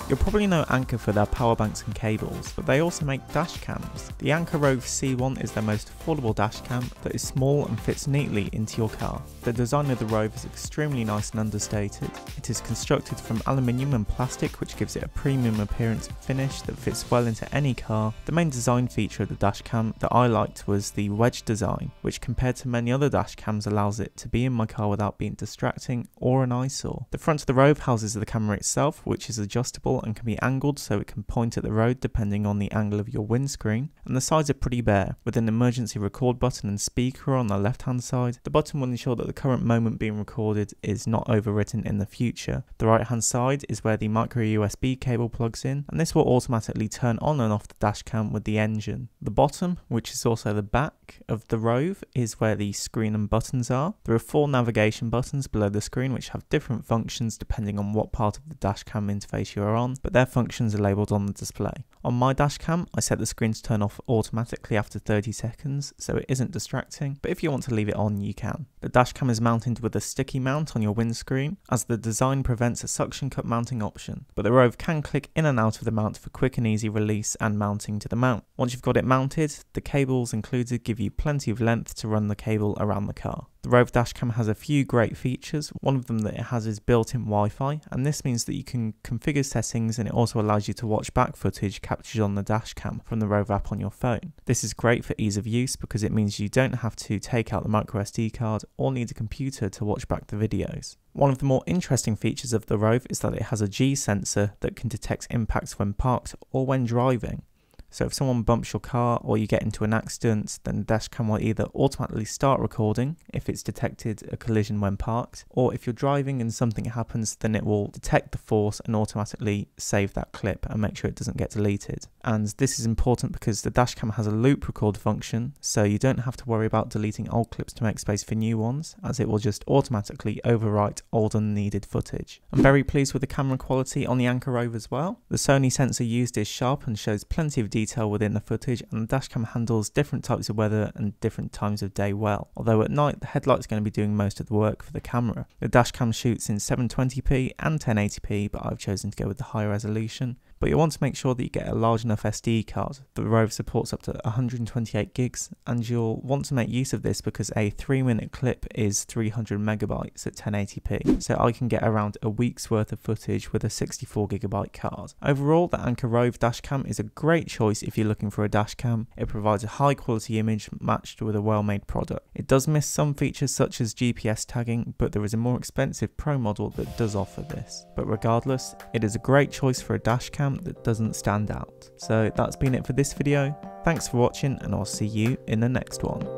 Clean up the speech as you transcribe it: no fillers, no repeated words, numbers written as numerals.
You'll probably know Anker for their power banks and cables, but they also make dash cams. The Anker Roav C1 is their most affordable dash cam that is small and fits neatly into your car. The design of the Roav is extremely nice and understated. It is constructed from aluminium and plastic, which gives it a premium appearance and finish that fits well into any car. The main design feature of the dash cam that I liked was the Wedge Design, which compared to many other dash cams allows it to be in my car without being distracting or an eyesore. The front of the Roav houses the camera itself, which is adjustable and can be angled so it can point at the road depending on the angle of your windscreen, and the sides are pretty bare, with an emergency record button and speaker on the left hand side. The button will ensure that the current moment being recorded is not overwritten in the future. The right hand side is where the micro USB cable plugs in, and this will automatically turn on and off the dash cam with the engine. The bottom, which is also the back of the Roav, is where the screen and buttons are. There are 4 navigation buttons below the screen which have different functions depending on what part of the dashcam interface you are on, but their functions are labelled on the display. On my dashcam, I set the screen to turn off automatically after 30 seconds, so it isn't distracting, but if you want to leave it on, you can. The dashcam is mounted with a sticky mount on your windscreen, as the design prevents a suction cup mounting option, but the Roav can click in and out of the mount for quick and easy release and mounting to the mount. Once you've got it mounted, the cables included give you plenty of length to run the cable around the car. The Roav dashcam has a few great features. One of them that it has is built-in Wi-Fi, and this means that you can configure settings, and it also allows you to watch back footage captured on the dashcam from the Roav app on your phone. This is great for ease of use because it means you don't have to take out the micro SD card or need a computer to watch back the videos. One of the more interesting features of the Roav is that it has a G sensor that can detect impacts when parked or when driving. So if someone bumps your car or you get into an accident, then the dashcam will either automatically start recording if it's detected a collision when parked, or if you're driving and something happens, then it will detect the force and automatically save that clip and make sure it doesn't get deleted. And this is important because the dashcam has a loop record function, so you don't have to worry about deleting old clips to make space for new ones, as it will just automatically overwrite old unneeded footage. I'm very pleased with the camera quality on the Anker Roav as well. The Sony sensor used is sharp and shows plenty of detail within the footage, and the dashcam handles different types of weather and different times of day well, although at night the headlight's going to be doing most of the work for the camera. The dashcam shoots in 720p and 1080p, but I've chosen to go with the higher resolution. But you'll want to make sure that you get a large enough SD card. The Roav supports up to 128 gigs, and you'll want to make use of this because a 3-minute clip is 300 megabytes at 1080p, so I can get around a week's worth of footage with a 64GB card. Overall, the Anker Roav dashcam is a great choice if you're looking for a dashcam. It provides a high quality image matched with a well-made product. It does miss some features such as GPS tagging, but there is a more expensive Pro model that does offer this. But regardless, it is a great choice for a dashcam that doesn't stand out. So that's been it for this video. Thanks for watching, and I'll see you in the next one.